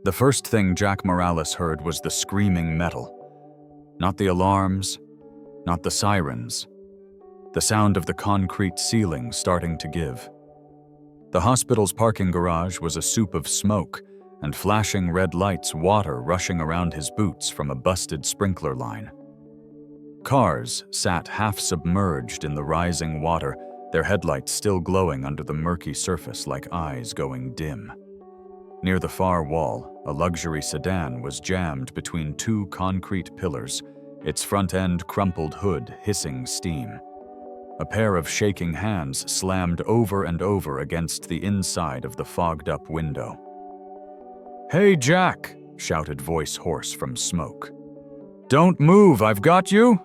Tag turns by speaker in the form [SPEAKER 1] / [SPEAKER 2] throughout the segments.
[SPEAKER 1] The first thing Jack Morales heard was the screaming metal. Not the alarms, not the sirens. The sound of the concrete ceiling starting to give. The hospital's parking garage was a soup of smoke and flashing red lights, water rushing around his boots from a busted sprinkler line. Cars sat half-submerged in the rising water, their headlights still glowing under the murky surface like eyes going dim. Near the far wall, a luxury sedan was jammed between two concrete pillars, its front-end crumpled hood hissing steam. A pair of shaking hands slammed over and over against the inside of the fogged-up window. "Hey, Jack!" shouted voice hoarse from smoke. "Don't move, I've got you!"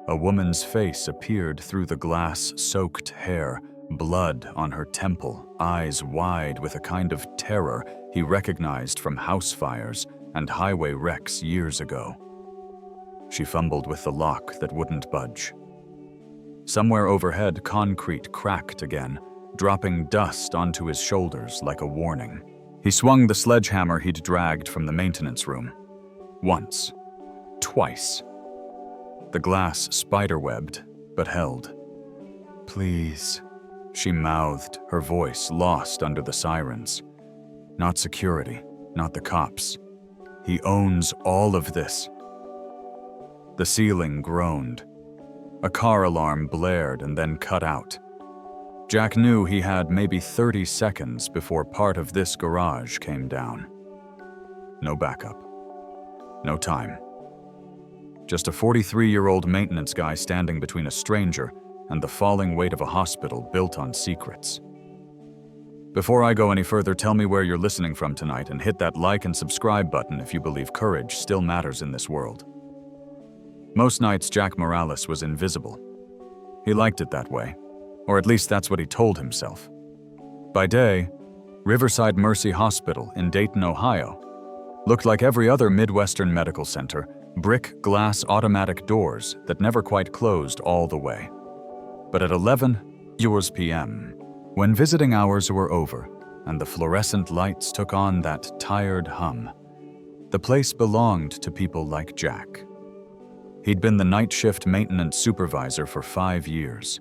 [SPEAKER 1] A woman's face appeared through the glass-soaked hair, blood on her temple, eyes wide with a kind of terror he recognized from house fires and highway wrecks years ago. She fumbled with the lock that wouldn't budge. Somewhere overhead, concrete cracked again, dropping dust onto his shoulders like a warning. He swung the sledgehammer he'd dragged from the maintenance room. Once. Twice. The glass spiderwebbed, but held. "Please," she mouthed, her voice lost under the sirens. Not security, not the cops. He owns all of this. The ceiling groaned. A car alarm blared and then cut out. Jack knew he had maybe 30 seconds before part of this garage came down. No backup. No time. Just a 43-year-old maintenance guy standing between a stranger and the falling weight of a hospital built on secrets. Before I go any further, tell me where you're listening from tonight and hit that like and subscribe button if you believe courage still matters in this world. Most nights, Jack Morales was invisible. He liked it that way, or at least that's what he told himself. By day, Riverside Mercy Hospital in Dayton, Ohio, looked like every other Midwestern medical center, brick glass automatic doors that never quite closed all the way. But at 11 p.m., when visiting hours were over and the fluorescent lights took on that tired hum, the place belonged to people like Jack. He'd been the night shift maintenance supervisor for 5 years.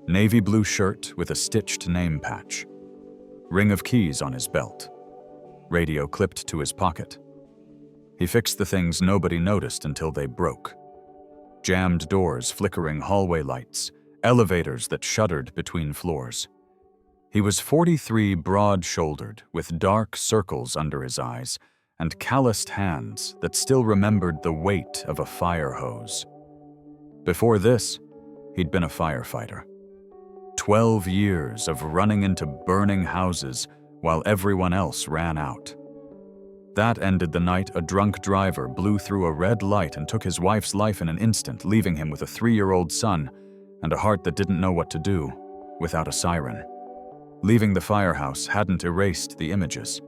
[SPEAKER 1] Navy blue shirt with a stitched name patch. Ring of keys on his belt. Radio clipped to his pocket. He fixed the things nobody noticed until they broke. Jammed doors, flickering hallway lights, elevators that shuddered between floors. He was 43, broad-shouldered, with dark circles under his eyes and calloused hands that still remembered the weight of a fire hose. Before this, he'd been a firefighter. 12 years of running into burning houses while everyone else ran out. That ended the night a drunk driver blew through a red light and took his wife's life in an instant, leaving him with a 3-year-old son and a heart that didn't know what to do without a siren. Leaving the firehouse hadn't erased the images.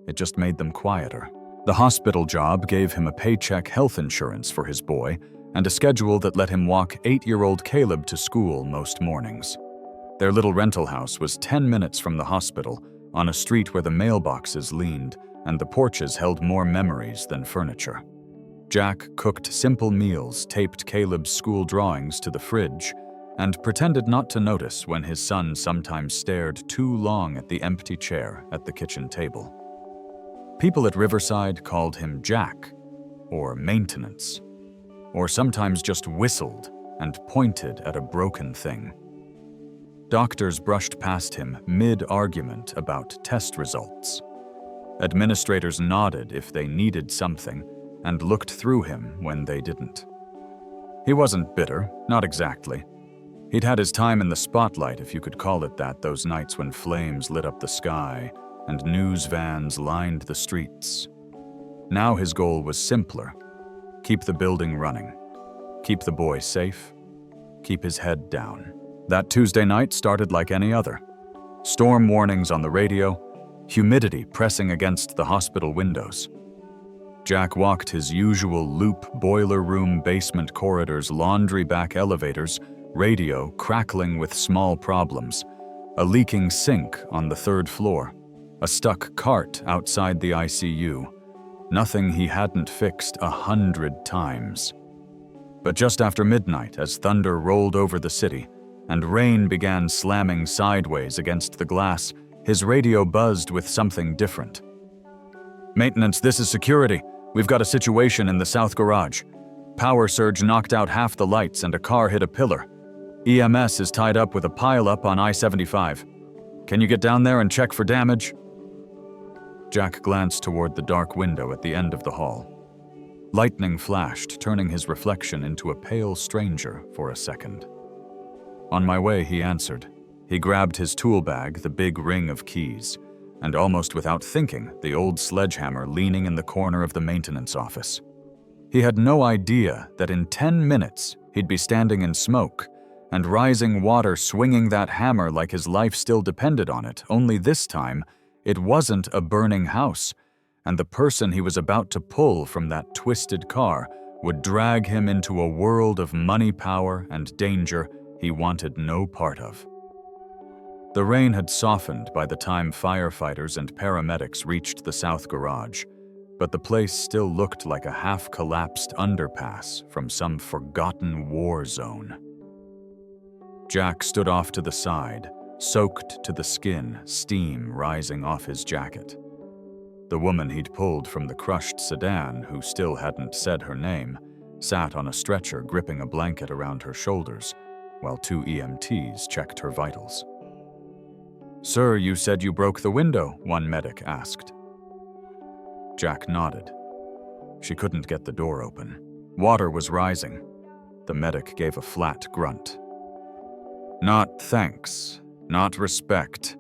[SPEAKER 1] It just made them quieter. The hospital job gave him a paycheck health insurance for his boy and a schedule that let him walk 8-year-old Caleb to school most mornings. Their little rental house was 10 minutes from the hospital, on a street where the mailboxes leaned and the porches held more memories than furniture. Jack cooked simple meals, taped Caleb's school drawings to the fridge, and pretended not to notice when his son sometimes stared too long at the empty chair at the kitchen table. People at Riverside called him Jack, or Maintenance, or sometimes just whistled and pointed at a broken thing. Doctors brushed past him mid-argument about test results. Administrators nodded if they needed something and looked through him when they didn't. He wasn't bitter, not exactly. He'd had his time in the spotlight, if you could call it that, those nights when flames lit up the sky and news vans lined the streets. Now his goal was simpler. Keep the building running. Keep the boy safe. Keep his head down. That Tuesday night started like any other. Storm warnings on the radio, humidity pressing against the hospital windows. Jack walked his usual loop boiler room basement corridors, laundry back elevators, radio crackling with small problems, a leaking sink on the 3rd floor. A stuck cart outside the ICU. Nothing he hadn't fixed 100 times. But just after midnight, as thunder rolled over the city and rain began slamming sideways against the glass, his radio buzzed with something different. "Maintenance, this is security. We've got a situation in the south garage. Power surge knocked out half the lights and a car hit a pillar. EMS is tied up with a pileup on I-75. Can you get down there and check for damage?" Jack glanced toward the dark window at the end of the hall. Lightning flashed, turning his reflection into a pale stranger for a second. "On my way," he answered. He grabbed his tool bag, the big ring of keys, and almost without thinking, the old sledgehammer leaning in the corner of the maintenance office. He had no idea that in 10 minutes he'd be standing in smoke and rising water swinging that hammer like his life still depended on it, only this time it wasn't a burning house, and the person he was about to pull from that twisted car would drag him into a world of money, power, and danger he wanted no part of. The rain had softened by the time firefighters and paramedics reached the south garage, but the place still looked like a half-collapsed underpass from some forgotten war zone. Jack stood off to the side, soaked to the skin, steam rising off his jacket. The woman he'd pulled from the crushed sedan, who still hadn't said her name, sat on a stretcher gripping a blanket around her shoulders, while 2 EMTs checked her vitals. "Sir, you said you broke the window," one medic asked. Jack nodded. She couldn't get the door open. Water was rising. The medic gave a flat grunt. "Not thanks, not respect,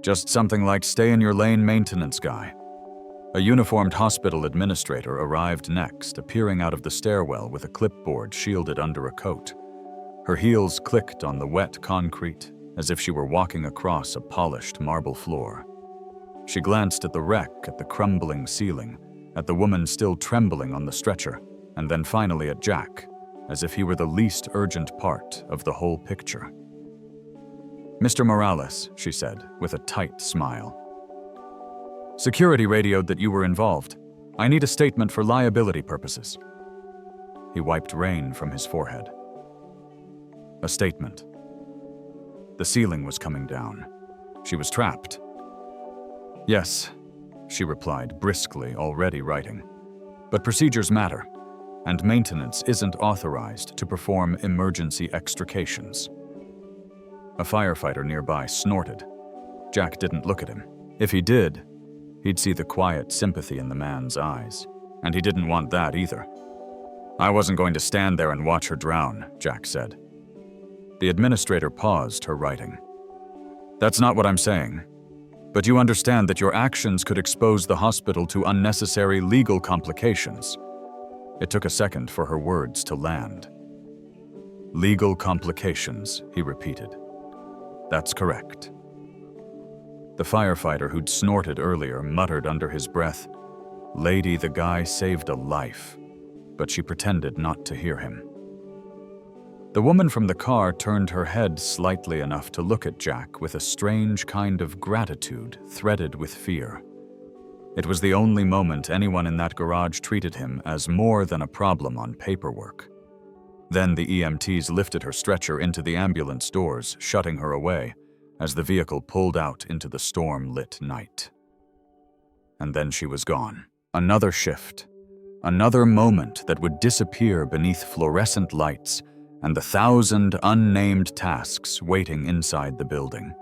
[SPEAKER 1] just something like stay in your lane maintenance guy." A uniformed hospital administrator arrived next, appearing out of the stairwell with a clipboard shielded under a coat. Her heels clicked on the wet concrete, as if she were walking across a polished marble floor. She glanced at the wreck, at the crumbling ceiling, at the woman still trembling on the stretcher, and then finally at Jack, as if he were the least urgent part of the whole picture. "Mr. Morales," she said, with a tight smile. "Security radioed that you were involved. I need a statement for liability purposes." He wiped rain from his forehead. A statement. The ceiling was coming down. She was trapped. "Yes," she replied briskly, already writing. "But procedures matter, and maintenance isn't authorized to perform emergency extrications." A firefighter nearby snorted. Jack didn't look at him. If he did, he'd see the quiet sympathy in the man's eyes, and he didn't want that either. "I wasn't going to stand there and watch her drown," Jack said. The administrator paused her writing. "That's not what I'm saying. But you understand that your actions could expose the hospital to unnecessary legal complications." It took a second for her words to land. "Legal complications," he repeated. "That's correct." The firefighter who'd snorted earlier muttered under his breath, "Lady, the guy saved a life," but she pretended not to hear him. The woman from the car turned her head slightly enough to look at Jack with a strange kind of gratitude threaded with fear. It was the only moment anyone in that garage treated him as more than a problem on paperwork. Then the EMTs lifted her stretcher into the ambulance doors, shutting her away, as the vehicle pulled out into the storm-lit night. And then she was gone. Another shift. Another moment that would disappear beneath fluorescent lights and the 1,000 unnamed tasks waiting inside the building.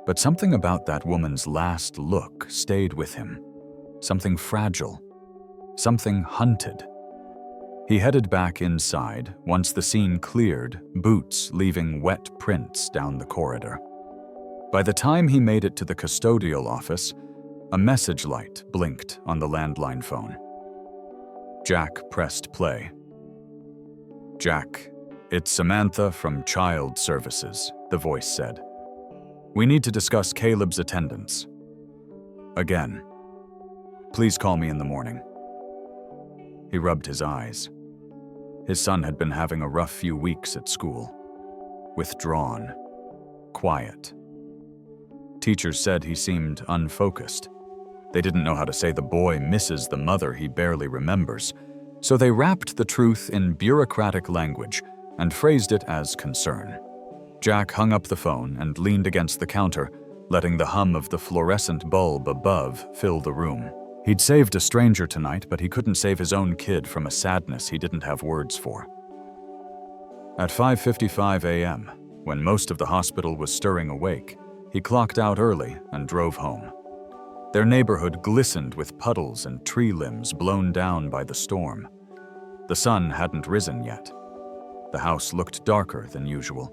[SPEAKER 1] But something about that woman's last look stayed with him. Something fragile. Something hunted. He headed back inside once the scene cleared, boots leaving wet prints down the corridor. By the time he made it to the custodial office, a message light blinked on the landline phone. Jack pressed play. "Jack, it's Samantha from Child Services," the voice said. "We need to discuss Caleb's attendance. Again. Please call me in the morning." He rubbed his eyes. His son had been having a rough few weeks at school. Withdrawn. Quiet. Teachers said he seemed unfocused. They didn't know how to say the boy misses the mother he barely remembers, so they wrapped the truth in bureaucratic language and phrased it as concern. Jack hung up the phone and leaned against the counter, letting the hum of the fluorescent bulb above fill the room. He'd saved a stranger tonight, but he couldn't save his own kid from a sadness he didn't have words for. At 5:55 a.m., when most of the hospital was stirring awake, he clocked out early and drove home. Their neighborhood glistened with puddles and tree limbs blown down by the storm. The sun hadn't risen yet. The house looked darker than usual.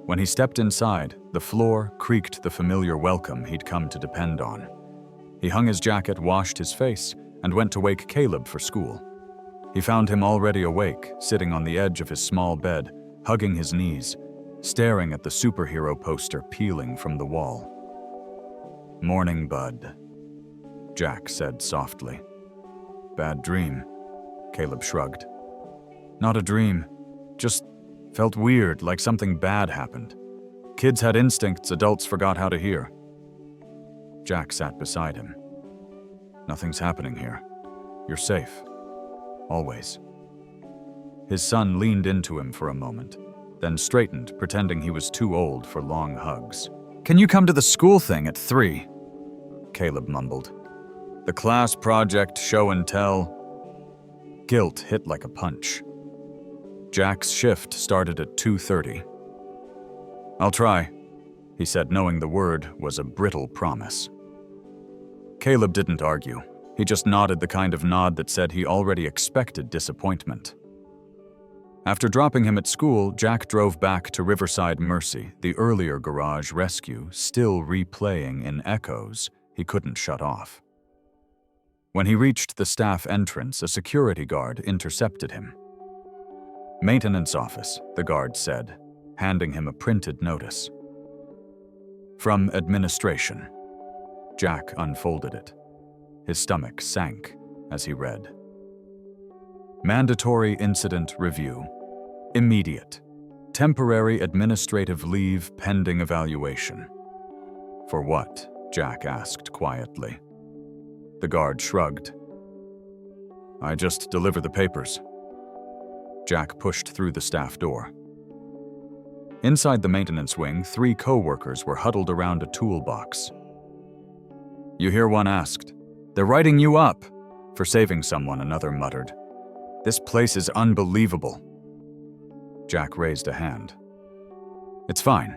[SPEAKER 1] When he stepped inside, the floor creaked the familiar welcome he'd come to depend on. He hung his jacket, washed his face, and went to wake Caleb for school. He found him already awake, sitting on the edge of his small bed, hugging his knees, staring at the superhero poster peeling from the wall. "Morning, bud," Jack said softly. "Bad dream," Caleb shrugged. "Not a dream, just felt weird, like something bad happened. Kids had instincts adults forgot how to hear." Jack sat beside him. "Nothing's happening here. You're safe. Always." His son leaned into him for a moment, then straightened, pretending he was too old for long hugs. "Can you come to the school thing at 3? Caleb mumbled. "The class project, show and tell." Guilt hit like a punch. Jack's shift started at 2:30. "I'll try," he said, knowing the word was a brittle promise. Caleb didn't argue. He just nodded the kind of nod that said he already expected disappointment. After dropping him at school, Jack drove back to Riverside Mercy, the earlier garage rescue still replaying in echoes he couldn't shut off. When he reached the staff entrance, a security guard intercepted him. "Maintenance office," the guard said, handing him a printed notice. "From administration." Jack unfolded it. His stomach sank as he read. "Mandatory incident review. Immediate. Temporary administrative leave pending evaluation." "For what?" Jack asked quietly. The guard shrugged. "I just deliver the papers." Jack pushed through the staff door. Inside the maintenance wing, 3 co-workers were huddled around a toolbox. "You hear?" one asked. "They're writing you up for saving someone," another muttered. "This place is unbelievable." Jack raised a hand. "It's fine."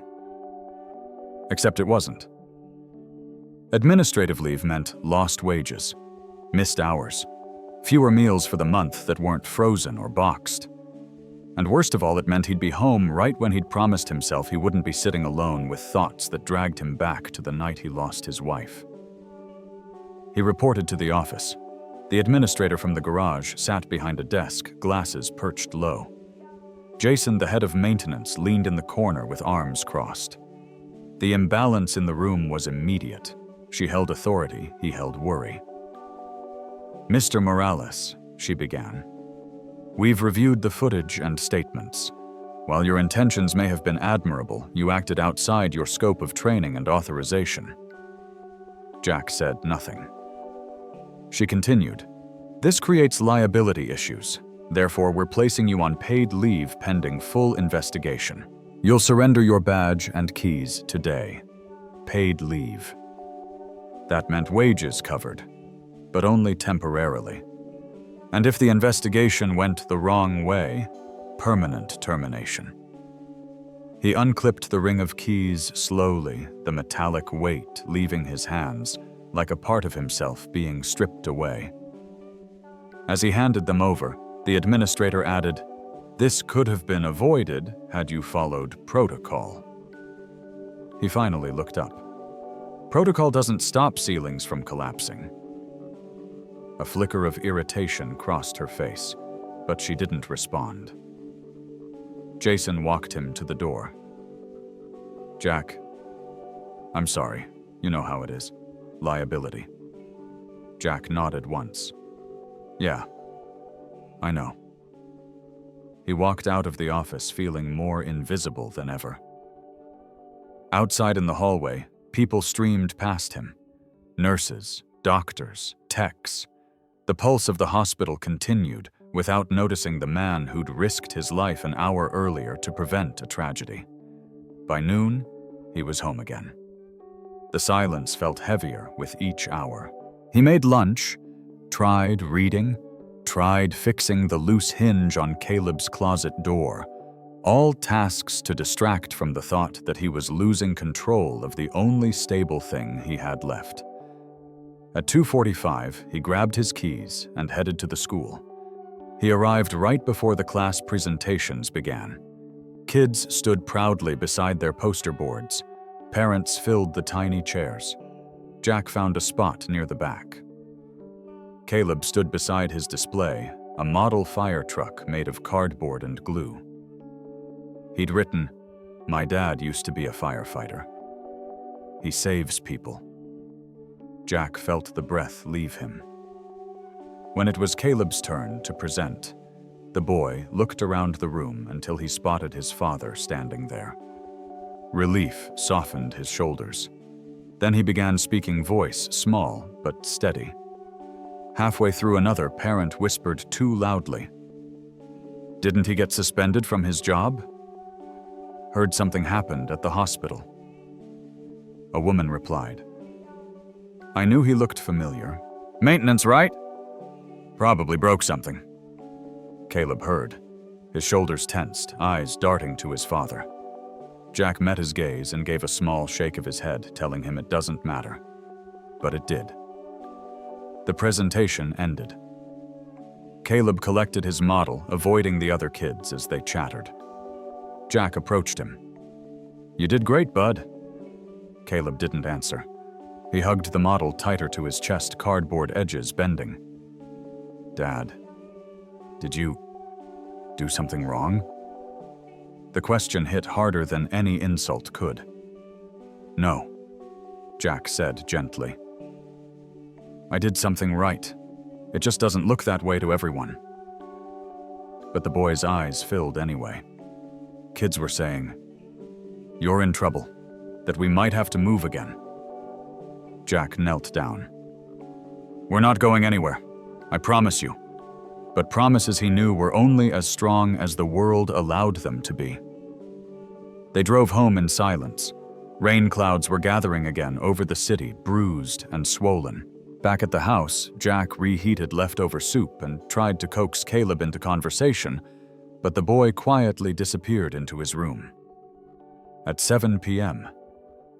[SPEAKER 1] Except it wasn't. Administrative leave meant lost wages, missed hours, fewer meals for the month that weren't frozen or boxed. And worst of all, it meant he'd be home right when he'd promised himself he wouldn't be sitting alone with thoughts that dragged him back to the night he lost his wife. He reported to the office. The administrator from the garage sat behind a desk, glasses perched low. Jason, the head of maintenance, leaned in the corner with arms crossed. The imbalance in the room was immediate. She held authority, he held worry. "Mr. Morales," she began, "we've reviewed the footage and statements. While your intentions may have been admirable, you acted outside your scope of training and authorization." Jack said nothing. She continued, "This creates liability issues. Therefore, we're placing you on paid leave pending full investigation. You'll surrender your badge and keys today. Paid leave." That meant wages covered, but only temporarily. And if the investigation went the wrong way, permanent termination. He unclipped the ring of keys slowly, the metallic weight leaving his hands, like a part of himself being stripped away. As he handed them over, the administrator added, "This could have been avoided had you followed protocol." He finally looked up. Protocol doesn't stop ceilings from collapsing. A flicker of irritation crossed her face, but she didn't respond. Jason walked him to the door. "Jack, I'm sorry. You know how it is. Liability." Jack nodded once. "Yeah, I know." He walked out of the office feeling more invisible than ever. Outside in the hallway, People streamed past him. Nurses, doctors, techs. The pulse of the hospital continued without noticing the man who'd risked his life an hour earlier to prevent a tragedy. By noon, he was home again. The silence felt heavier with each hour. He made lunch, tried reading, tried fixing the loose hinge on Caleb's closet door, all tasks to distract from the thought that he was losing control of the only stable thing he had left. At 2:45, he grabbed his keys and headed to the school. He arrived right before the class presentations began. Kids stood proudly beside their poster boards. Parents filled the tiny chairs. Jack found a spot near the back. Caleb stood beside his display, a model fire truck made of cardboard and glue. He'd written, "My dad used to be a firefighter. He saves people." Jack felt the breath leave him. When it was Caleb's turn to present, the boy looked around the room until he spotted his father standing there. Relief softened his shoulders. Then he began speaking, voice small but steady. Halfway through, another parent whispered too loudly, "Didn't he get suspended from his job?" "Heard something happened at the hospital." A woman replied, "I knew he looked familiar. Maintenance, right? Probably broke something." Caleb heard, his shoulders tensed, eyes darting to his father. Jack met his gaze and gave a small shake of his head, telling him it doesn't matter. But it did. The presentation ended. Caleb collected his model, avoiding the other kids as they chattered. Jack approached him. "You did great, bud." Caleb didn't answer. He hugged the model tighter to his chest, cardboard edges bending. "Dad, did you do something wrong?" The question hit harder than any insult could. "No," Jack said gently. "I did something right. It just doesn't look that way to everyone." But the boy's eyes filled anyway. Kids were saying, "You're in trouble, that we might have to move again." Jack knelt down. "We're not going anywhere, I promise you." But promises, he knew, were only as strong as the world allowed them to be. They drove home in silence. Rain clouds were gathering again over the city, bruised and swollen. Back at the house, Jack reheated leftover soup and tried to coax Caleb into conversation, but the boy quietly disappeared into his room. At 7 p.m.,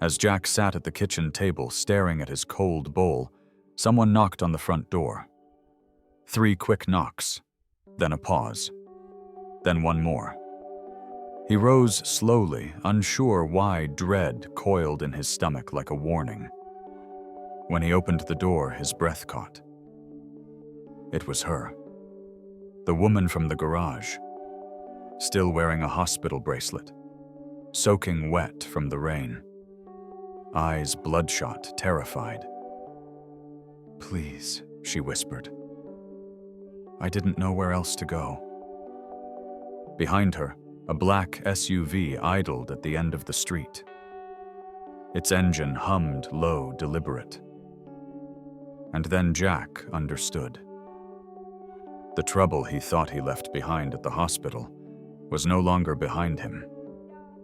[SPEAKER 1] as Jack sat at the kitchen table staring at his cold bowl, someone knocked on the front door. 3 quick knocks, then a pause, then one more. He rose slowly, unsure why dread coiled in his stomach like a warning. When he opened the door, his breath caught. It was her, the woman from the garage, still wearing a hospital bracelet, soaking wet from the rain, eyes bloodshot, terrified. "Please," she whispered. "I didn't know where else to go." Behind her, a black SUV idled at the end of the street. Its engine hummed low, deliberate. And then Jack understood. The trouble he thought he left behind at the hospital was no longer behind him.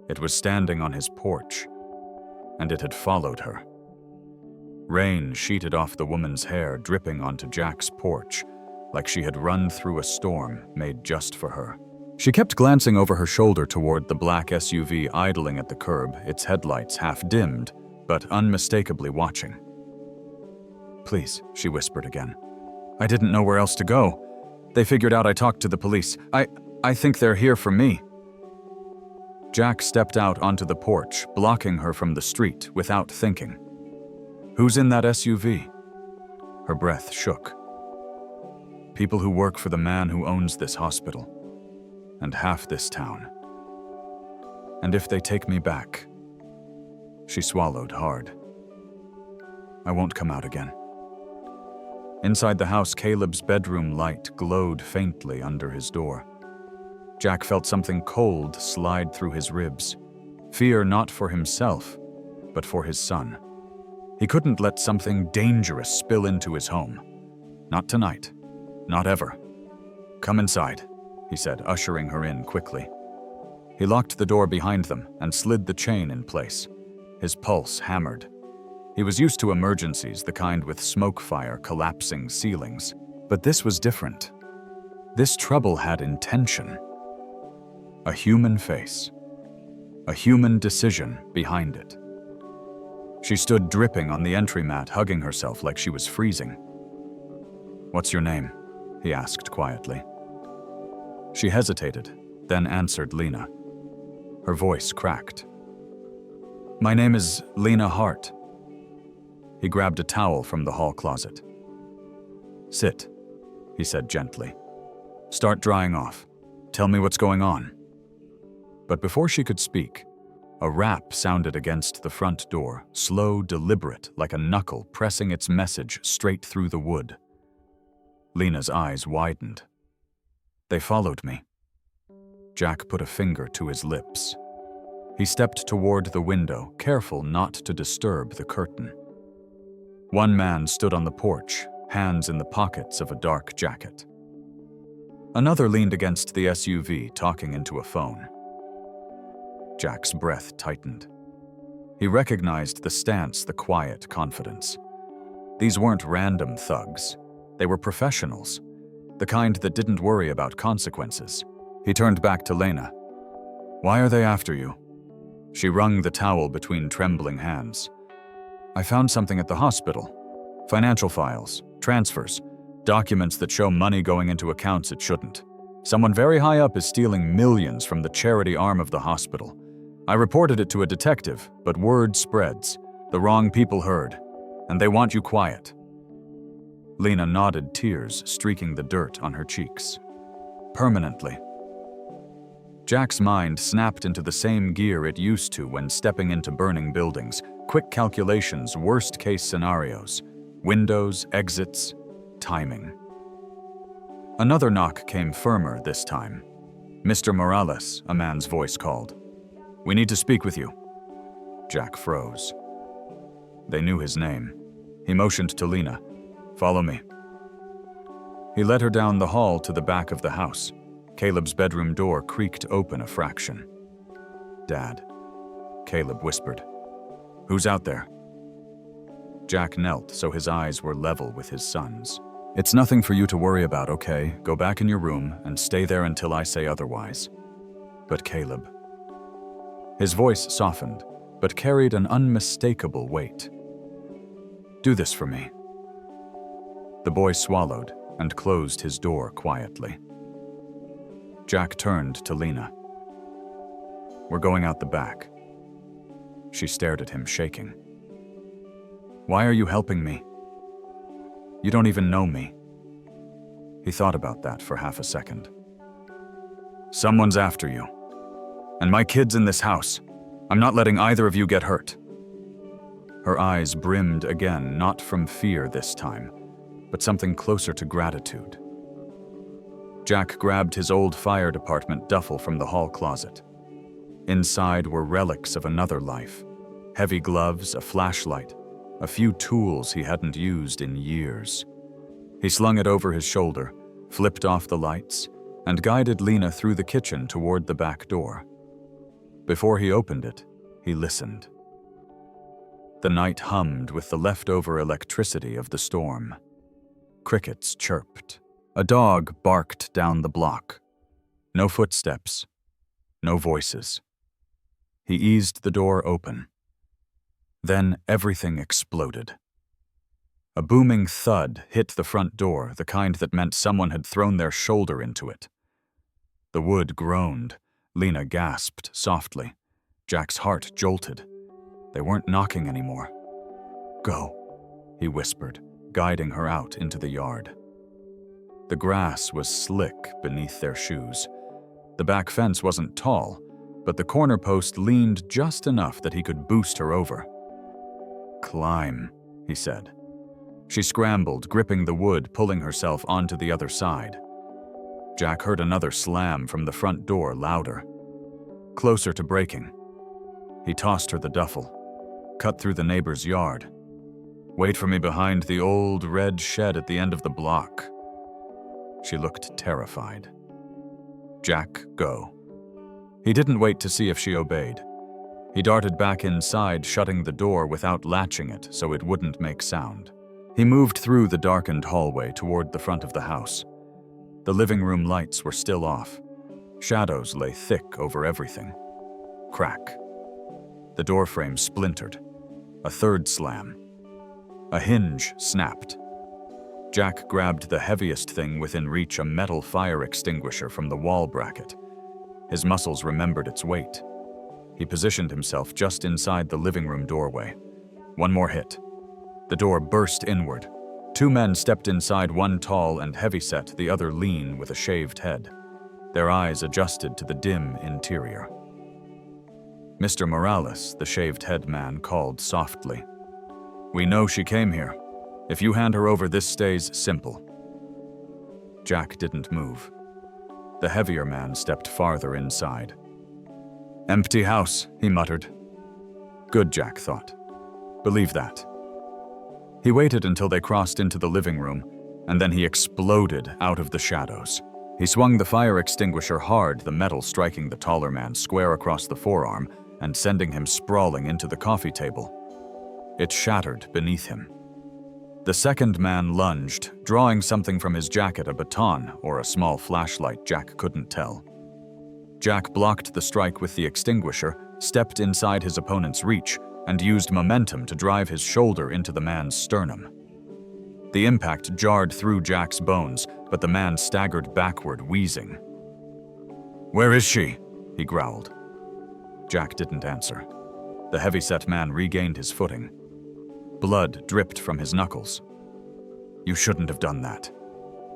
[SPEAKER 1] It was standing on his porch, and it had followed her. Rain sheeted off the woman's hair, dripping onto Jack's porch, like she had run through a storm made just for her. She kept glancing over her shoulder toward the black SUV idling at the curb, its headlights half dimmed, but unmistakably watching. "Please," she whispered again. "I didn't know where else to go. They figured out I talked to the police. I think they're here for me." Jack stepped out onto the porch, blocking her from the street without thinking. "Who's in that SUV?" Her breath shook. "People who work for the man who owns this hospital, and half this town. And if they take me back..." She swallowed hard. "I won't come out again." Inside the house, Caleb's bedroom light glowed faintly under his door. Jack felt something cold slide through his ribs. Fear not for himself, but for his son. He couldn't let something dangerous spill into his home. Not tonight. Not ever. "Come inside," he said, ushering her in quickly. He locked the door behind them and slid the chain in place. His pulse hammered. He was used to emergencies, the kind with smoke fire collapsing ceilings. But this was different. This trouble had intention. A human face. A human decision behind it. She stood dripping on the entry mat, hugging herself like she was freezing. "What's your name?" he asked quietly. She hesitated, then answered Lena. Her voice cracked. "My name is Lena Hart." He grabbed a towel from the hall closet. "Sit," he said gently. "Start drying off. Tell me what's going on." But before she could speak, a rap sounded against the front door, slow, deliberate, like a knuckle pressing its message straight through the wood. Lena's eyes widened. "They followed me." Jack put a finger to his lips. He stepped toward the window, careful not to disturb the curtain. One man stood on the porch, hands in the pockets of a dark jacket. Another leaned against the SUV, talking into a phone. Jack's breath tightened. He recognized the stance, the quiet confidence. These weren't random thugs. They were professionals, the kind that didn't worry about consequences. He turned back to Lena. "Why are they after you?" She wrung the towel between trembling hands. "I found something at the hospital. Financial files, transfers, documents that show money going into accounts it shouldn't. Someone very high up is stealing millions from the charity arm of the hospital. I reported it to a detective, but word spreads. The wrong people heard, and they want you quiet." Lena nodded, tears streaking the dirt on her cheeks. "Permanently." Jack's mind snapped into the same gear it used to when stepping into burning buildings. Quick calculations, worst-case scenarios. Windows, exits, timing. Another knock came firmer this time. "Mr. Morales," a man's voice called. "We need to speak with you." Jack froze. They knew his name. He motioned to Lena. "Follow me." He led her down the hall to the back of the house. Caleb's bedroom door creaked open a fraction. "Dad," Caleb whispered. "Who's out there?" Jack knelt so his eyes were level with his son's. "It's nothing for you to worry about, okay? Go back in your room and stay there until I say otherwise." "But Caleb..." His voice softened, but carried an unmistakable weight. "Do this for me." The boy swallowed and closed his door quietly. Jack turned to Lena. "We're going out the back." She stared at him, shaking. "Why are you helping me? You don't even know me." He thought about that for half a second. "Someone's after you. And my kid's in this house. I'm not letting either of you get hurt." Her eyes brimmed again, not from fear this time, but something closer to gratitude. Jack grabbed his old fire department duffel from the hall closet. Inside were relics of another life. Heavy gloves, a flashlight, a few tools he hadn't used in years. He slung it over his shoulder, flipped off the lights, and guided Lena through the kitchen toward the back door. Before he opened it, he listened. The night hummed with the leftover electricity of the storm. Crickets chirped. A dog barked down the block. No footsteps, no voices. He eased the door open. Then everything exploded. A booming thud hit the front door, the kind that meant someone had thrown their shoulder into it. The wood groaned. Lena gasped softly. Jack's heart jolted. They weren't knocking anymore. "Go," he whispered, guiding her out into the yard. The grass was slick beneath their shoes. The back fence wasn't tall, but the corner post leaned just enough that he could boost her over. "Climb," he said. She scrambled, gripping the wood, pulling herself onto the other side. Jack heard another slam from the front door, louder. Closer to breaking. He tossed her the duffel. cut through the neighbor's yard. Wait for me behind the old red shed at the end of the block. She looked terrified. Jack, go. He didn't wait to see if she obeyed. He darted back inside, shutting the door without latching it so it wouldn't make sound. He moved through the darkened hallway toward the front of the house. The living room lights were still off. Shadows lay thick over everything. Crack. The doorframe splintered. A third slam. A hinge snapped. Jack grabbed the heaviest thing within reach, a metal fire extinguisher from the wall bracket. His muscles remembered its weight. He positioned himself just inside the living room doorway. One more hit. The door burst inward. Two men stepped inside, one tall and heavyset, the other lean with a shaved head. Their eyes adjusted to the dim interior. Mr. Morales, the shaved-head man, called softly. "We know she came here. If you hand her over, this stays simple." Jack didn't move. The heavier man stepped farther inside. "Empty house," he muttered. Good, Jack thought. Believe that. He waited until they crossed into the living room, and then he exploded out of the shadows. He swung the fire extinguisher hard, the metal striking the taller man square across the forearm and sending him sprawling into the coffee table. It shattered beneath him. The second man lunged, drawing something from his jacket, a baton or a small flashlight, Jack couldn't tell. Jack blocked the strike with the extinguisher, stepped inside his opponent's reach, and used momentum to drive his shoulder into the man's sternum. The impact jarred through Jack's bones, but the man staggered backward, wheezing. "Where is she?" he growled. Jack didn't answer. The heavyset man regained his footing. Blood dripped from his knuckles. "You shouldn't have done that."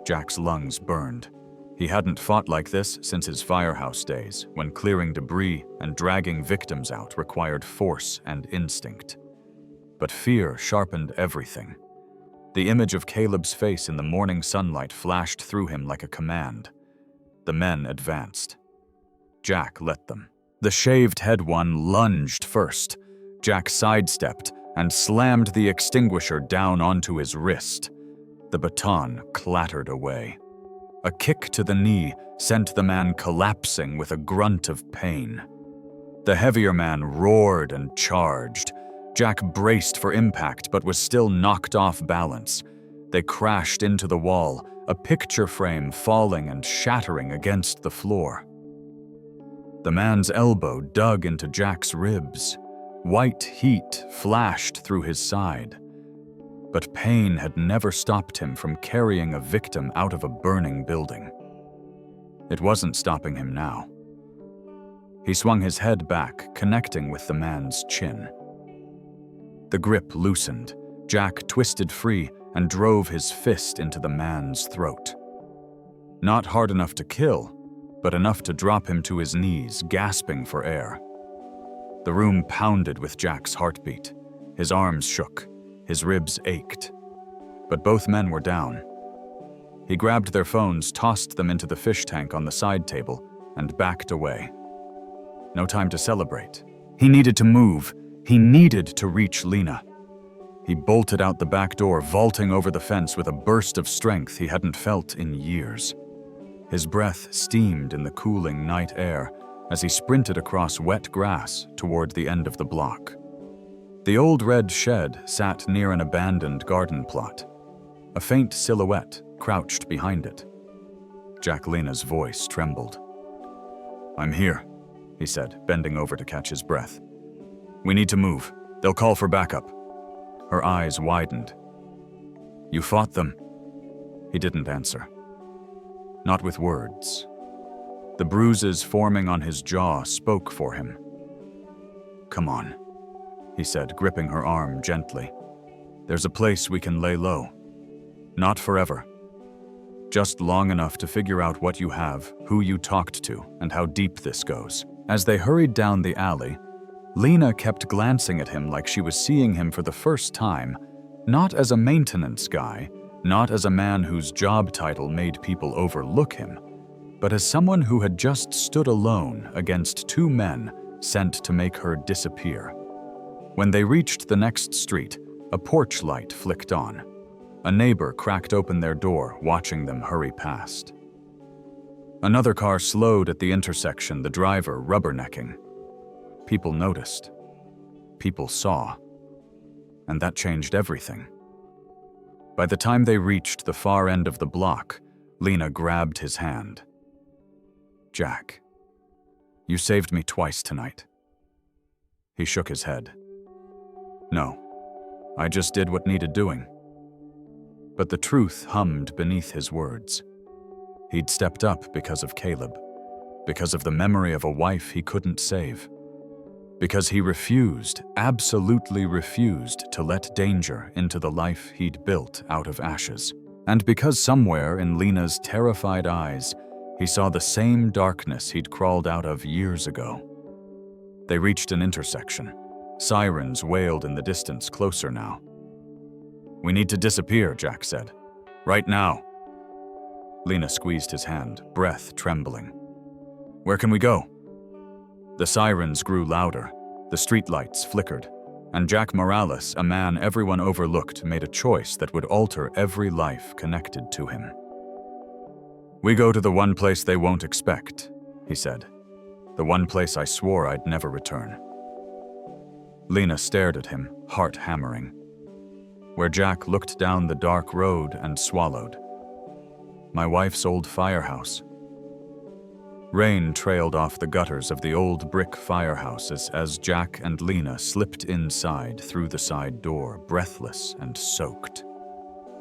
[SPEAKER 1] Jack's lungs burned. He hadn't fought like this since his firehouse days, when clearing debris and dragging victims out required force and instinct. But fear sharpened everything. The image of Caleb's face in the morning sunlight flashed through him like a command. The men advanced. Jack let them. The shaved-head one lunged first. Jack sidestepped and slammed the extinguisher down onto his wrist. The baton clattered away. A kick to the knee sent the man collapsing with a grunt of pain. The heavier man roared and charged. Jack braced for impact but was still knocked off balance. They crashed into the wall, a picture frame falling and shattering against the floor. The man's elbow dug into Jack's ribs. White heat flashed through his side. But pain had never stopped him from carrying a victim out of a burning building. It wasn't stopping him now. He swung his head back, connecting with the man's chin. The grip loosened. Jack twisted free and drove his fist into the man's throat. Not hard enough to kill, but enough to drop him to his knees, gasping for air. The room pounded with Jack's heartbeat. His arms shook. His ribs ached. But both men were down. He grabbed their phones, tossed them into the fish tank on the side table, and backed away. No time to celebrate. He needed to move. He needed to reach Lena. He bolted out the back door, vaulting over the fence with a burst of strength he hadn't felt in years. His breath steamed in the cooling night air as he sprinted across wet grass toward the end of the block. The old red shed sat near an abandoned garden plot. A faint silhouette crouched behind it. Jacquelina's voice trembled. "I'm here," he said, bending over to catch his breath. "We need to move. They'll call for backup." Her eyes widened. "You fought them?" He didn't answer. Not with words. The bruises forming on his jaw spoke for him. "Come on," he said, gripping her arm gently. "There's a place we can lay low. Not forever. Just long enough to figure out what you have, who you talked to, and how deep this goes." As they hurried down the alley, Lena kept glancing at him like she was seeing him for the first time, not as a maintenance guy, not as a man whose job title made people overlook him, but as someone who had just stood alone against two men sent to make her disappear. When they reached the next street, a porch light flicked on. A neighbor cracked open their door, watching them hurry past. Another car slowed at the intersection, the driver rubbernecking. People noticed. People saw. And that changed everything. By the time they reached the far end of the block, Lena grabbed his hand. "Jack, you saved me twice tonight." He shook his head. "No, I just did what needed doing." But the truth hummed beneath his words. He'd stepped up because of Caleb, because of the memory of a wife he couldn't save, because he refused, absolutely refused, to let danger into the life he'd built out of ashes. And because somewhere in Lena's terrified eyes, he saw the same darkness he'd crawled out of years ago. They reached an intersection. Sirens wailed in the distance, closer now. "We need to disappear," Jack said. "Right now." Lena squeezed his hand, breath trembling. "Where can we go?" The sirens grew louder, the streetlights flickered, and Jack Morales, a man everyone overlooked, made a choice that would alter every life connected to him. "We go to the one place they won't expect," he said. "The one place I swore I'd never return." Lena stared at him, heart hammering. Where Jack looked down the dark road and swallowed. "My wife's old firehouse." Rain trailed off the gutters of the old brick firehouses as Jack and Lena slipped inside through the side door, breathless and soaked.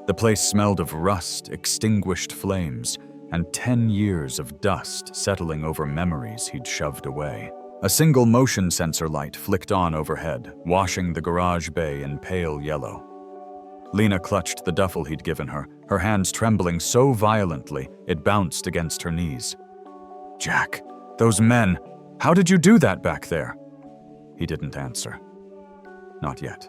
[SPEAKER 1] The place smelled of rust, extinguished flames, and 10 years of dust settling over memories he'd shoved away. A single motion sensor light flicked on overhead, washing the garage bay in pale yellow. Lena clutched the duffel he'd given her, her hands trembling so violently it bounced against her knees. "Jack, those men, how did you do that back there?" He didn't answer. Not yet.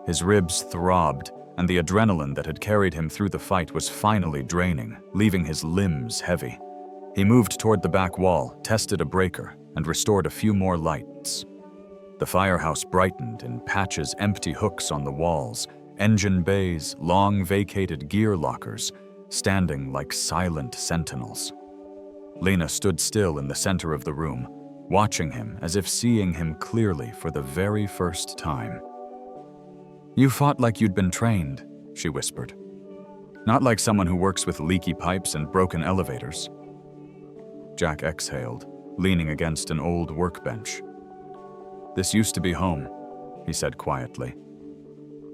[SPEAKER 1] His ribs throbbed, and the adrenaline that had carried him through the fight was finally draining, leaving his limbs heavy. He moved toward the back wall, tested a breaker, and restored a few more lights. The firehouse brightened in patches, empty hooks on the walls, engine bays, long vacated gear lockers, standing like silent sentinels. Lena stood still in the center of the room, watching him as if seeing him clearly for the very first time. "You fought like you'd been trained," she whispered. "Not like someone who works with leaky pipes and broken elevators." Jack exhaled, leaning against an old workbench. "This used to be home," he said quietly.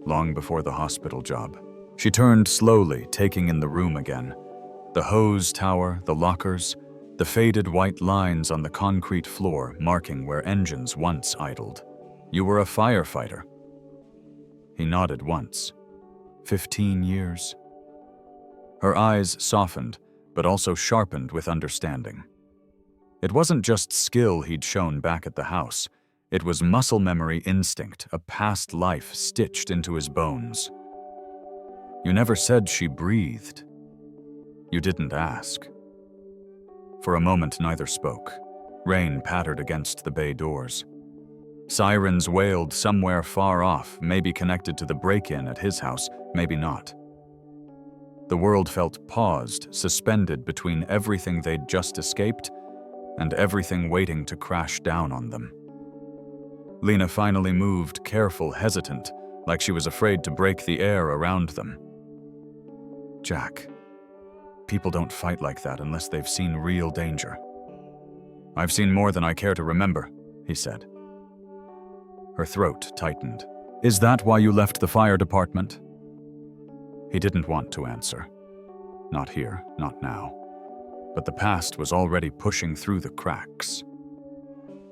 [SPEAKER 1] "Long before the hospital job." She turned slowly, taking in the room again. The hose tower, the lockers, the faded white lines on the concrete floor marking where engines once idled. "You were a firefighter." He nodded once. 15 years. Her eyes softened, but also sharpened with understanding. It wasn't just skill he'd shown back at the house. It was muscle memory instinct, a past life stitched into his bones. "You never said she breathed." "You didn't ask." For a moment, neither spoke. Rain pattered against the bay doors. Sirens wailed somewhere far off, maybe connected to the break-in at his house, maybe not. The world felt paused, suspended between everything they'd just escaped and everything waiting to crash down on them. Lena finally moved, careful, hesitant, like she was afraid to break the air around them. "Jack, people don't fight like that unless they've seen real danger." "I've seen more than I care to remember," he said. Her throat tightened. "Is that why you left the fire department?" He didn't want to answer. Not here, not now. But the past was already pushing through the cracks.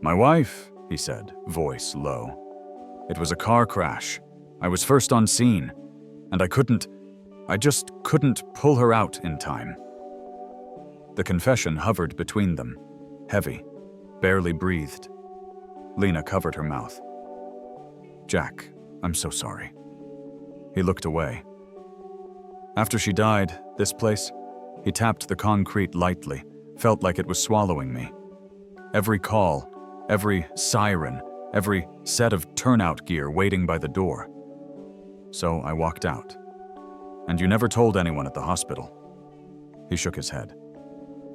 [SPEAKER 1] "My wife," he said, voice low. "It was a car crash. I was first on scene, and I just couldn't pull her out in time." The confession hovered between them, heavy, barely breathed. Lena covered her mouth. "Jack, I'm so sorry." He looked away. "After she died, this place," he tapped the concrete lightly, felt like it was swallowing me. Every call, every siren, every set of turnout gear waiting by the door. So I walked out. And you never told anyone at the hospital. He shook his head.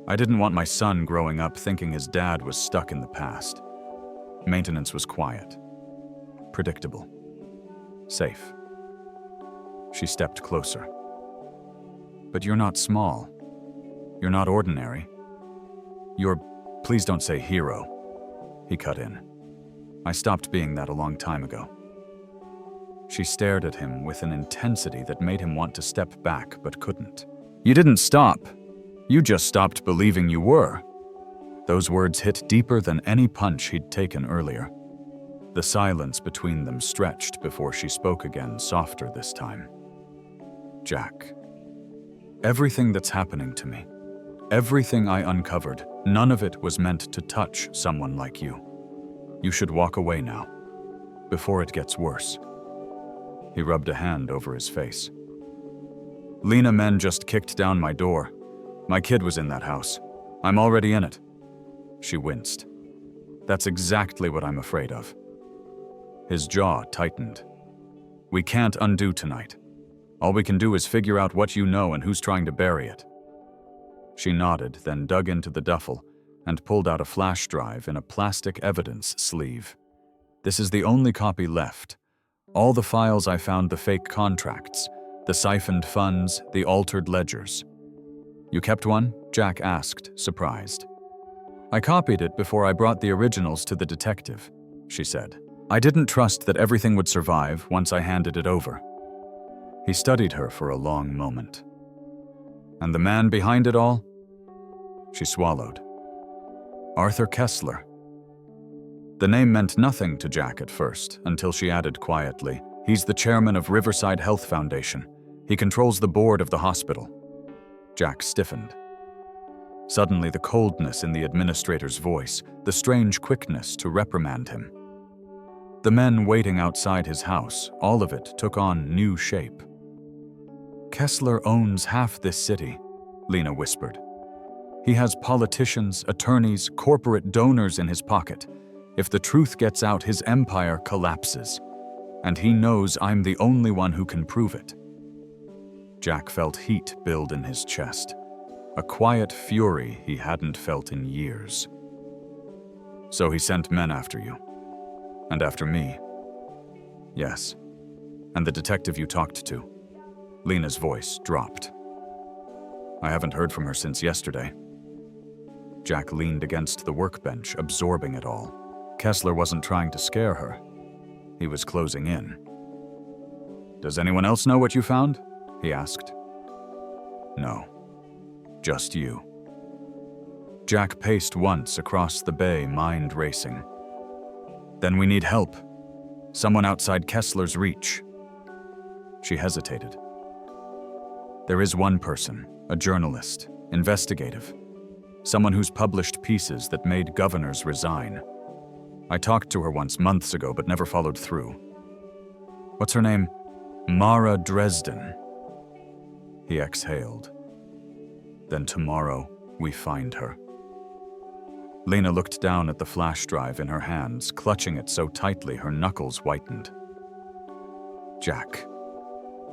[SPEAKER 1] I didn't want my son growing up thinking his dad was stuck in the past. Maintenance was quiet, predictable, safe. She stepped closer. But you're not small. You're not ordinary. You're, please don't say hero. He cut in. I stopped being that a long time ago. She stared at him with an intensity that made him want to step back but couldn't. You didn't stop. You just stopped believing you were. Those words hit deeper than any punch he'd taken earlier. The silence between them stretched before she spoke again, softer this time. Jack, everything that's happening to me, everything I uncovered, none of it was meant to touch someone like you. You should walk away now, before it gets worse. He rubbed a hand over his face. Lena men just kicked down my door. My kid was in that house. I'm already in it. She winced. That's exactly what I'm afraid of. His jaw tightened. We can't undo tonight. All we can do is figure out what you know and who's trying to bury it. She nodded, then dug into the duffel and pulled out a flash drive in a plastic evidence sleeve. This is the only copy left. All the files I found, the fake contracts, the siphoned funds, the altered ledgers. You kept one? Jack asked, surprised. I copied it before I brought the originals to the detective, she said. I didn't trust that everything would survive once I handed it over. He studied her for a long moment. And the man behind it all? She swallowed. Arthur Kessler. The name meant nothing to Jack at first, until she added quietly, he's the chairman of Riverside Health Foundation. He controls the board of the hospital. Jack stiffened. Suddenly, the coldness in the administrator's voice, the strange quickness to reprimand him. The men waiting outside his house, all of it took on new shape. Kessler owns half this city, Lena whispered. He has politicians, attorneys, corporate donors in his pocket. If the truth gets out, his empire collapses. And he knows I'm the only one who can prove it. Jack felt heat build in his chest, a quiet fury he hadn't felt in years. So he sent men after you. And after me. Yes. And the detective you talked to. Lena's voice dropped. I haven't heard from her since yesterday. Jack leaned against the workbench, absorbing it all. Kessler wasn't trying to scare her. He was closing in. Does anyone else know what you found? He asked. No. Just you. Jack paced once across the bay, mind racing. Then we need help. Someone outside Kessler's reach. She hesitated. There is one person, a journalist, investigative. Someone who's published pieces that made governors resign. I talked to her once months ago, but never followed through. What's her name? Mara Dresden. He exhaled. Then tomorrow, we find her. Lena looked down at the flash drive in her hands, clutching it so tightly her knuckles whitened. Jack,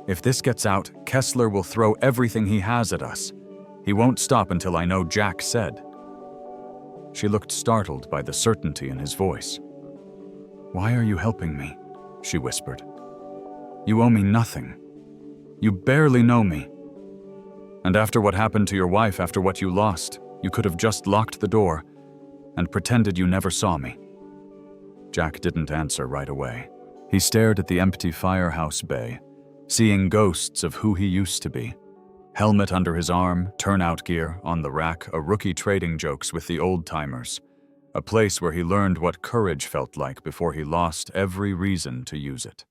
[SPEAKER 1] if this gets out, Kessler will throw everything he has at us. He won't stop until I know Jack said. She looked startled by the certainty in his voice. Why are you helping me? She whispered. You owe me nothing. You barely know me. And after what happened to your wife, after what you lost, you could have just locked the door and pretended you never saw me. Jack didn't answer right away. He stared at the empty firehouse bay, seeing ghosts of who he used to be. Helmet under his arm, turnout gear on the rack, a rookie trading jokes with the old-timers. A place where he learned what courage felt like before he lost every reason to use it.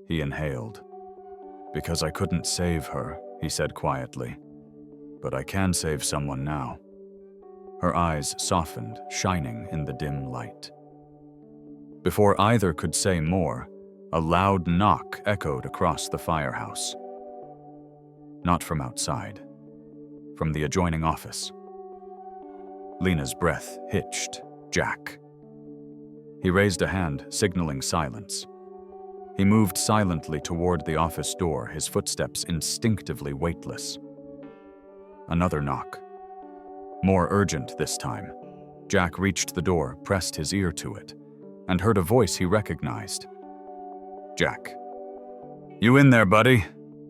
[SPEAKER 1] He inhaled. Because I couldn't save her, he said quietly. But I can save someone now. Her eyes softened, shining in the dim light. Before either could say more, a loud knock echoed across the firehouse. Not from outside, from the adjoining office. Lena's breath hitched. Jack. He raised a hand, signaling silence. He moved silently toward the office door, his footsteps instinctively weightless. Another knock. More urgent this time. Jack reached the door, pressed his ear to it, and heard a voice he recognized. Jack. "You in there, buddy?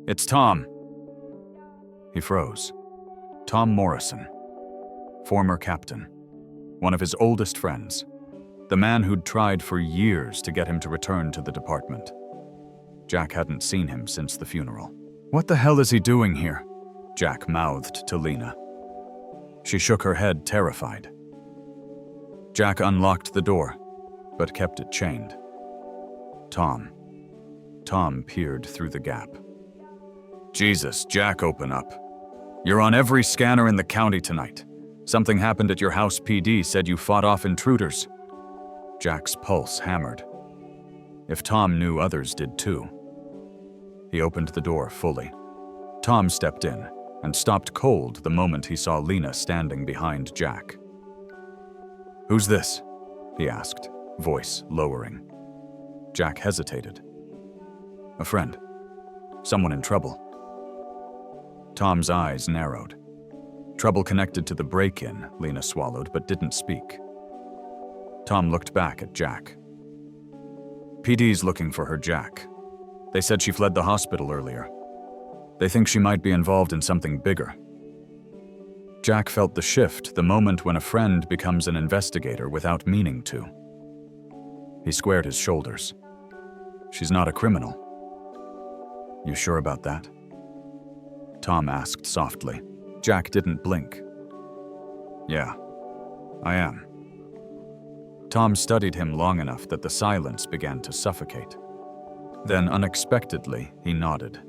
[SPEAKER 1] It's Tom." He froze. Tom Morrison. Former captain. One of his oldest friends. The man who'd tried for years to get him to return to the department. Jack hadn't seen him since the funeral. "What the hell is he doing here?" Jack mouthed to Lena. She shook her head, terrified. Jack unlocked the door, but kept it chained. Tom peered through the gap. "Jesus, Jack, open up. You're on every scanner in the county tonight. Something happened at your house. PD said you fought off intruders." Jack's pulse hammered. If Tom knew, others did too. He opened the door fully. Tom stepped in and stopped cold the moment he saw Lena standing behind Jack. "Who's this?" he asked, voice lowering. Jack hesitated. "A friend. Someone in trouble." Tom's eyes narrowed. "Trouble connected to the break-in," Lena swallowed, but didn't speak. Tom looked back at Jack. "PD's looking for her, Jack. They said she fled the hospital earlier. They think she might be involved in something bigger." Jack felt the shift, the moment when a friend becomes an investigator without meaning to. He squared his shoulders. "She's not a criminal." "You sure about that?" Tom asked softly. Jack didn't blink. "Yeah, I am." Tom studied him long enough that the silence began to suffocate. Then, unexpectedly, he nodded.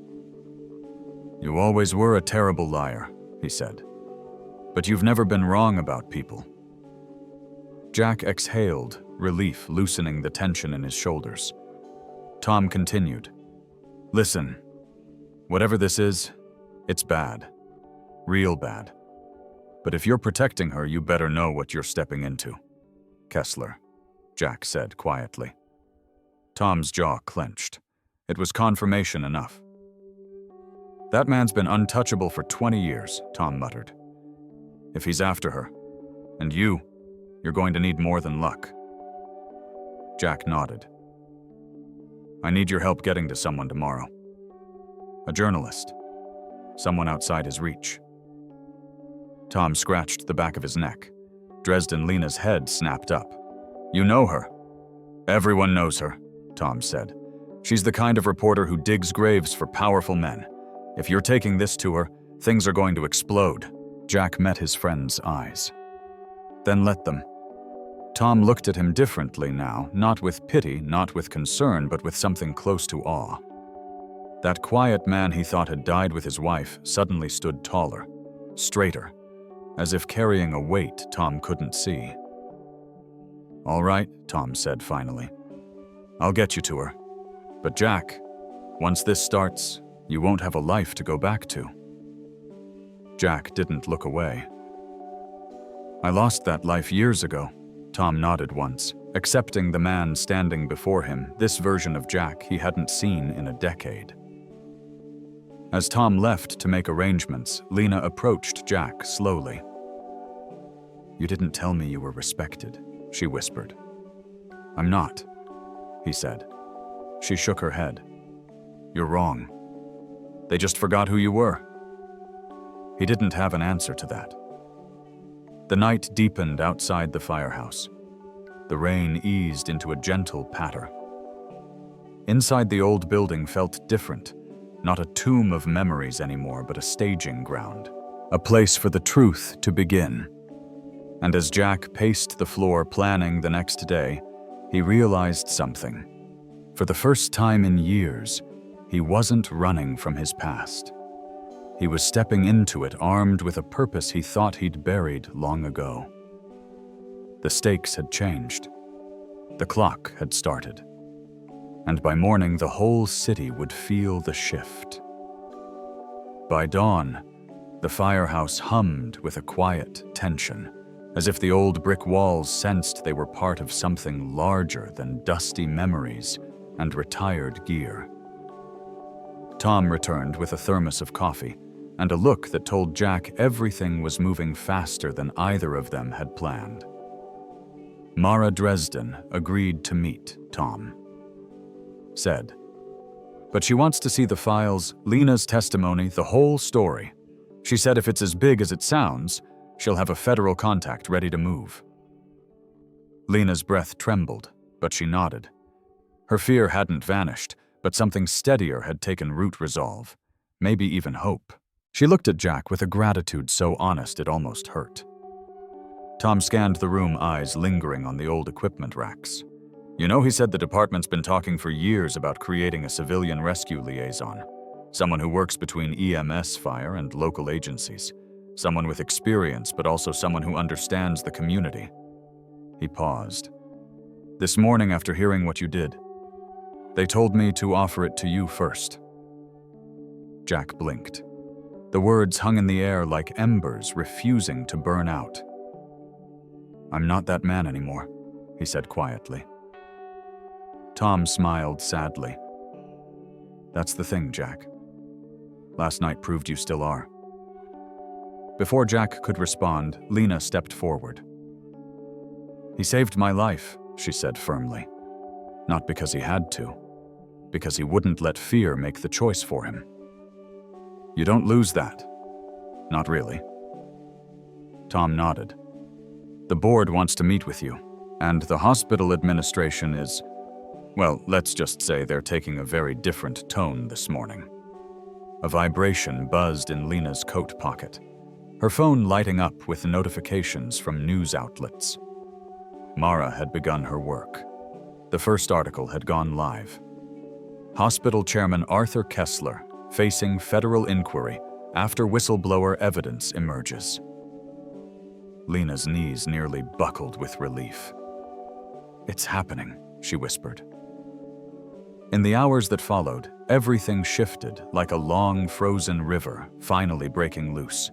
[SPEAKER 1] "You always were a terrible liar," he said. "But you've never been wrong about people." Jack exhaled, relief loosening the tension in his shoulders. Tom continued. "Listen, whatever this is, it's bad. Real bad. But if you're protecting her, you better know what you're stepping into." "Kessler," Jack said quietly. Tom's jaw clenched. It was confirmation enough. "That man's been untouchable for 20 years, Tom muttered. "If he's after her, and you're going to need more than luck." Jack nodded. "I need your help getting to someone tomorrow. A journalist. Someone outside his reach." Tom scratched the back of his neck. Dresden Lena's head snapped up. "You know her?" "Everyone knows her," Tom said. "She's the kind of reporter who digs graves for powerful men. If you're taking this to her, things are going to explode." Jack met his friend's eyes. "Then let them." Tom looked at him differently now, not with pity, not with concern, but with something close to awe. That quiet man he thought had died with his wife suddenly stood taller, straighter, as if carrying a weight Tom couldn't see. "All right," Tom said finally. "I'll get you to her. But Jack, once this starts, you won't have a life to go back to." Jack didn't look away. "I lost that life years ago," Tom nodded once, accepting the man standing before him, this version of Jack he hadn't seen in a decade. As Tom left to make arrangements, Lena approached Jack slowly. "You didn't tell me you were respected," she whispered. "I'm not," he said. She shook her head. "You're wrong. They just forgot who you were." He didn't have an answer to that. The night deepened outside the firehouse. The rain eased into a gentle patter. Inside the old building felt different, not a tomb of memories anymore, but a staging ground, a place for the truth to begin. And as Jack paced the floor planning the next day, he realized something. For the first time in years, he wasn't running from his past. He was stepping into it armed with a purpose he thought he'd buried long ago. The stakes had changed. The clock had started. And by morning, the whole city would feel the shift. By dawn, the firehouse hummed with a quiet tension, as if the old brick walls sensed they were part of something larger than dusty memories and retired gear. Tom returned with a thermos of coffee and a look that told Jack everything was moving faster than either of them had planned. Mara Dresden agreed to meet, Tom said. But she wants to see the files, Lena's testimony, the whole story. She said if it's as big as it sounds, she'll have a federal contact ready to move. Lena's breath trembled, but she nodded. Her fear hadn't vanished, but something steadier had taken root resolve, maybe even hope. She looked at Jack with a gratitude so honest it almost hurt. Tom scanned the room, eyes lingering on the old equipment racks. You know, he said the department's been talking for years about creating a civilian rescue liaison, someone who works between EMS, fire, and local agencies, someone with experience, but also someone who understands the community. He paused. This morning, after hearing what you did, they told me to offer it to you first. Jack blinked. The words hung in the air like embers refusing to burn out. I'm not that man anymore, he said quietly. Tom smiled sadly. That's the thing, Jack. Last night proved you still are. Before Jack could respond, Lena stepped forward. He saved my life, she said firmly. Not because he had to, because he wouldn't let fear make the choice for him. You don't lose that. Not really. Tom nodded. The board wants to meet with you, and the hospital administration is, well, let's just say they're taking a very different tone this morning. A vibration buzzed in Lena's coat pocket, her phone lighting up with notifications from news outlets. Mara had begun her work. The first article had gone live. Hospital Chairman Arthur Kessler facing federal inquiry after whistleblower evidence emerges. Lena's knees nearly buckled with relief. It's happening, she whispered. In the hours that followed, everything shifted like a long, frozen river finally breaking loose.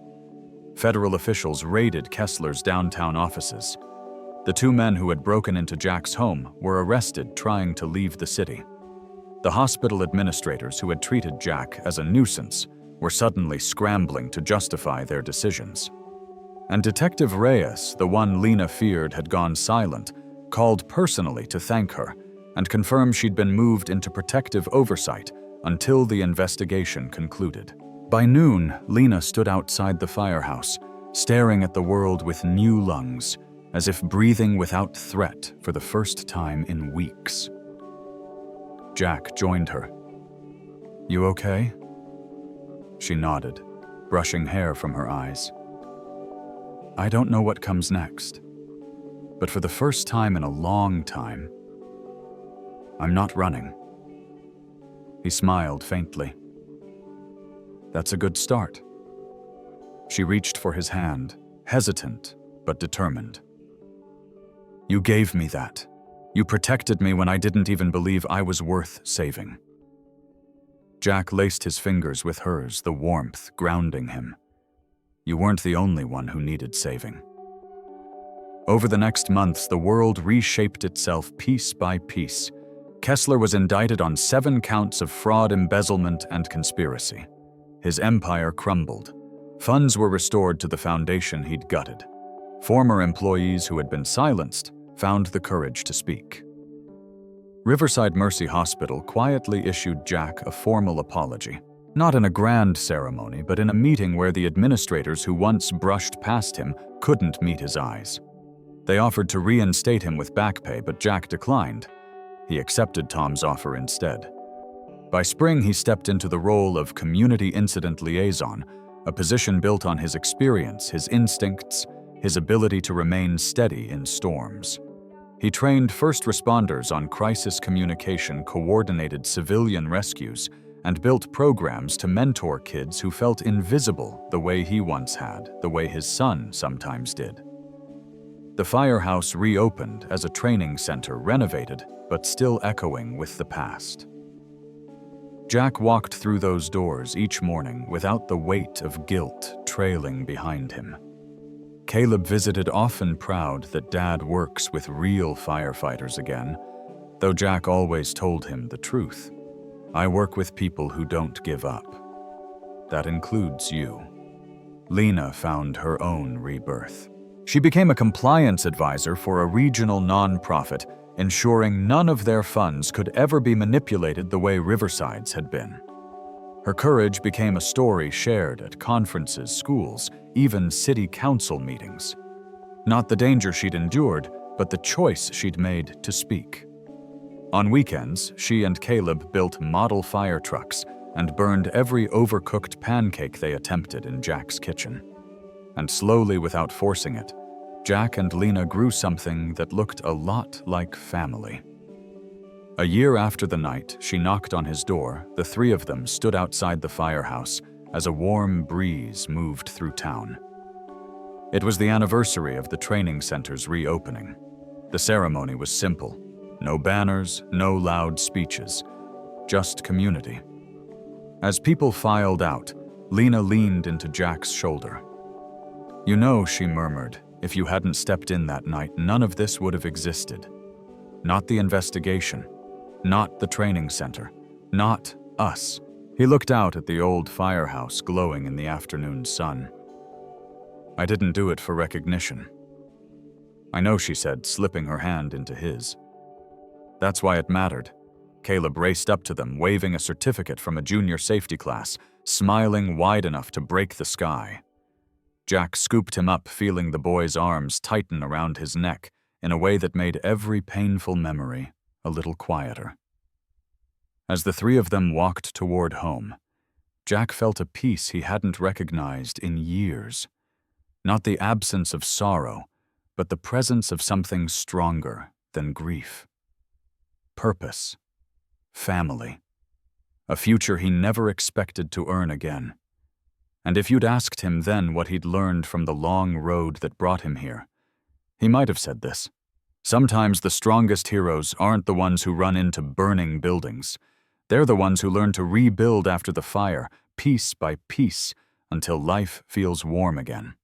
[SPEAKER 1] Federal officials raided Kessler's downtown offices. The two men who had broken into Jack's home were arrested trying to leave the city. The hospital administrators who had treated Jack as a nuisance were suddenly scrambling to justify their decisions. And Detective Reyes, the one Lena feared had gone silent, called personally to thank her and confirm she'd been moved into protective oversight until the investigation concluded. By noon, Lena stood outside the firehouse, staring at the world with new lungs, as if breathing without threat for the first time in weeks. Jack joined her. You okay? She nodded, brushing hair from her eyes. I don't know what comes next, but for the first time in a long time, I'm not running. He smiled faintly. That's a good start. She reached for his hand, hesitant but determined. You gave me that. You protected me when I didn't even believe I was worth saving. Jack laced his fingers with hers, the warmth grounding him. You weren't the only one who needed saving. Over the next months, the world reshaped itself piece by piece. Kessler was indicted on 7 counts of fraud, embezzlement, and conspiracy. His empire crumbled. Funds were restored to the foundation he'd gutted. Former employees who had been silenced found the courage to speak. Riverside Mercy Hospital quietly issued Jack a formal apology. Not in a grand ceremony, but in a meeting where the administrators who once brushed past him couldn't meet his eyes. They offered to reinstate him with back pay, but Jack declined. He accepted Tom's offer instead. By spring, he stepped into the role of Community Incident Liaison, a position built on his experience, his instincts, his ability to remain steady in storms. He trained first responders on crisis communication, coordinated civilian rescues, and built programs to mentor kids who felt invisible the way he once had, the way his son sometimes did. The firehouse reopened as a training center, renovated, but still echoing with the past. Jack walked through those doors each morning without the weight of guilt trailing behind him. Caleb visited often proud that Dad works with real firefighters again, though Jack always told him the truth. I work with people who don't give up. That includes you. Lena found her own rebirth. She became a compliance advisor for a regional nonprofit, ensuring none of their funds could ever be manipulated the way Riverside's had been. Her courage became a story shared at conferences, schools, even city council meetings. Not the danger she'd endured, but the choice she'd made to speak. On weekends, she and Caleb built model fire trucks and burned every overcooked pancake they attempted in Jack's kitchen. And slowly, without forcing it, Jack and Lena grew something that looked a lot like family. A year after the night she knocked on his door, the three of them stood outside the firehouse as a warm breeze moved through town. It was the anniversary of the training center's reopening. The ceremony was simple. No banners, no loud speeches, just community. As people filed out, Lena leaned into Jack's shoulder. "You know," she murmured, "if you hadn't stepped in that night, none of this would have existed. Not the investigation. Not the training center. Not us." He looked out at the old firehouse glowing in the afternoon sun. "I didn't do it for recognition." "I know," she said, slipping her hand into his. "That's why it mattered." Caleb raced up to them, waving a certificate from a junior safety class, smiling wide enough to break the sky. Jack scooped him up, feeling the boy's arms tighten around his neck in a way that made every painful memory a little quieter. As the three of them walked toward home, Jack felt a peace he hadn't recognized in years. Not the absence of sorrow, but the presence of something stronger than grief. Purpose. Family. A future he never expected to earn again. And if you'd asked him then what he'd learned from the long road that brought him here, he might have said this. Sometimes the strongest heroes aren't the ones who run into burning buildings. They're the ones who learn to rebuild after the fire, piece by piece, until life feels warm again.